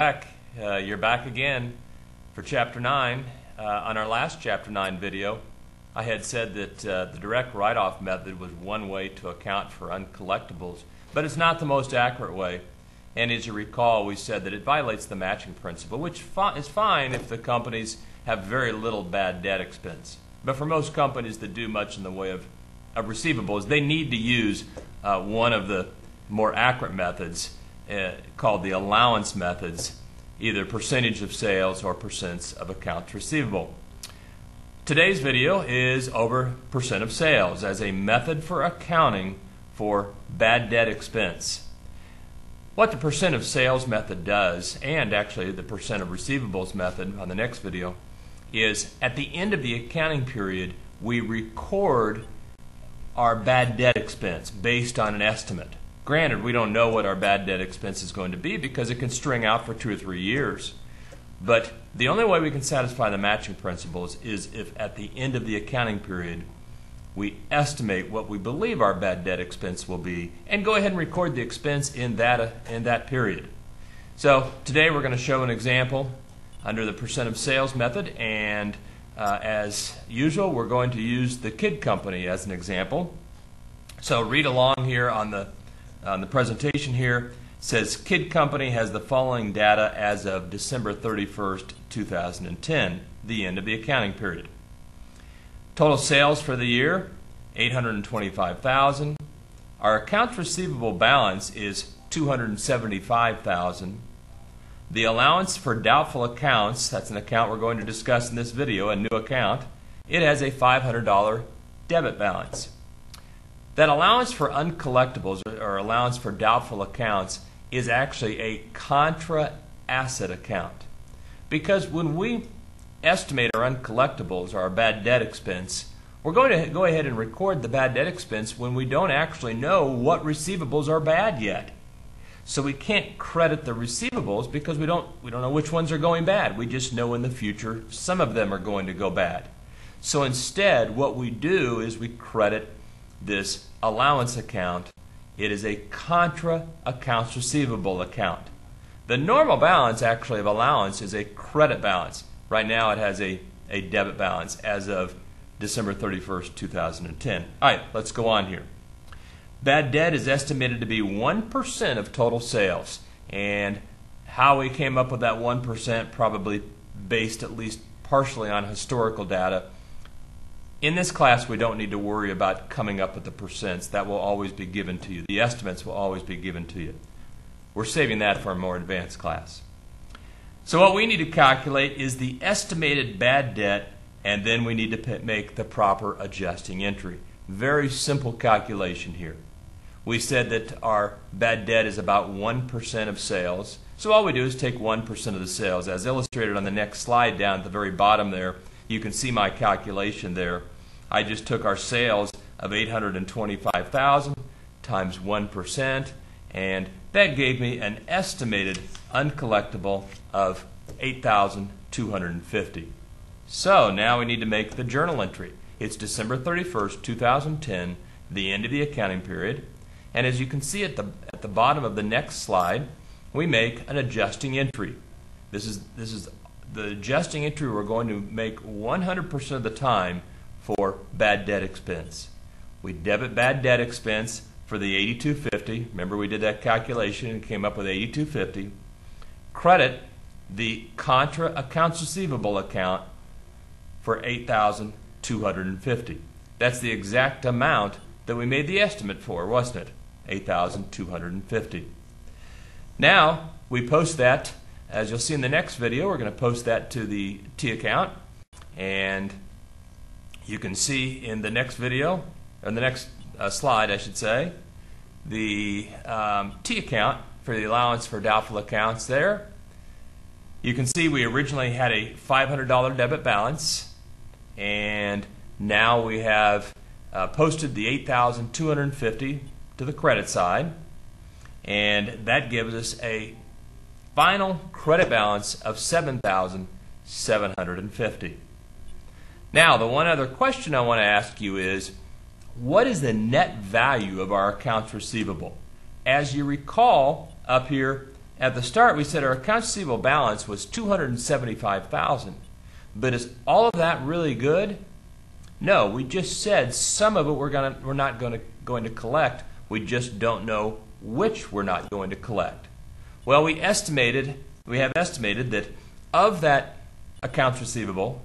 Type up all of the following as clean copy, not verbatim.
back. You're back again for Chapter 9. On our last Chapter 9 video, I had said that the direct write-off method was one way to account for uncollectibles, but it's not the most accurate way. And as you recall, we said that it violates the matching principle, which is fine if the companies have very little bad debt expense. But for most companies that do much in the way of receivables, they need to use one of the more accurate methods called the allowance methods, either percentage of sales or percents of accounts receivable. Today's video is over percent of sales as a method for accounting for bad debt expense. What the percent of sales method does, and actually the percent of receivables method on the next video, is at the end of the accounting period we record our bad debt expense based on an estimate. Granted, we don't know what our bad debt expense is going to be because it can string out for 2 or 3 years. But the only way we can satisfy the matching principles is if at the end of the accounting period we estimate what we believe our bad debt expense will be and go ahead and record the expense in that period. So today we're going to show an example under the percent of sales method, and as usual we're going to use the Kid Company as an example. So read along here on the presentation here. It says Kid Company has the following data as of December 31st, 2010, the end of the accounting period. Total sales for the year, $825,000. Our accounts receivable balance is $275,000. The allowance for doubtful accounts, that's an account we're going to discuss in this video, a new account, it has a $500 debit balance. That allowance for uncollectibles, or allowance for doubtful accounts, is actually a contra asset account. Because when we estimate our uncollectibles, or our bad debt expense, we're going to go ahead and record the bad debt expense when we don't actually know what receivables are bad yet. So we can't credit the receivables because we don't know which ones are going bad. We just know in the future some of them are going to go bad. So instead, what we do is we credit this allowance account. It is a contra accounts receivable account. The normal balance actually of allowance is a credit balance. Right now it has a debit balance as of December 31st, 2010. All right, let's go on here. Bad debt is estimated to be 1% of total sales. And how we came up with that 1%, probably based at least partially on historical data. In this class, we don't need to worry about coming up with the percents. That will always be given to you. The estimates will always be given to you. We're saving that for a more advanced class. So what we need to calculate is the estimated bad debt, and then we need to make the proper adjusting entry. Very simple calculation here. We said that our bad debt is about 1% of sales. So all we do is take 1% of the sales. As illustrated on the next slide down at the very bottom there, you can see my calculation there. I just took our sales of $825,000 times 1%, and that gave me an estimated uncollectible of $8,250. So now we need to make the journal entry. It's December 31st, 2010, the end of the accounting period. And as you can see at the bottom of the next slide, we make an adjusting entry. This is the adjusting entry we're going to make 100% of the time for bad debt expense. We debit bad debt expense for the $8,250. Remember, we did that calculation and came up with $8,250. Credit the contra accounts receivable account for $8,250. That's the exact amount that we made the estimate for, wasn't it? $8,250. Now we post that. As you'll see in the next video, we're going to post that to the T account, and you can see in the next video, or the next slide I should say, the T account for the allowance for doubtful accounts there. You can see we originally had a $500 debit balance, and now we have posted the $8,250 to the credit side, and that gives us a final credit balance of $7,750. Now, the one other question I want to ask you is, what is the net value of our accounts receivable? As you recall, up here at the start we said our accounts receivable balance was $275,000. But is all of that really good? No, we just said some of it we're not going to collect. We just don't know which we're not going to collect. Well, we have estimated that of that accounts receivable,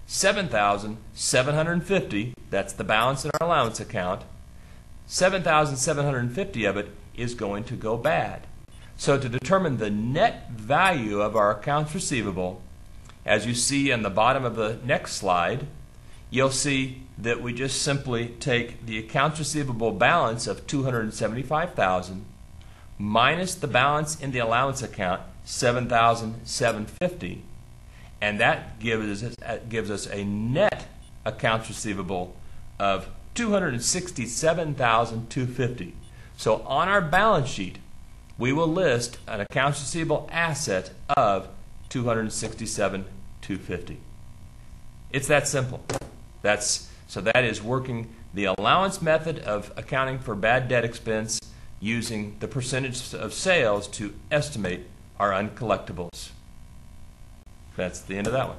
$7,750, that's the balance in our allowance account, $7,750 of it is going to go bad. So to determine the net value of our accounts receivable, as you see in the bottom of the next slide, you'll see that we just simply take the accounts receivable balance of $275,000 minus the balance in the allowance account, $7,750, and that gives us a net accounts receivable of $267,250. So on our balance sheet, we will list an accounts receivable asset of $267,250. It's that simple. So that is working the allowance method of accounting for bad debt expense using the percentage of sales to estimate our uncollectibles. That's the end of that one.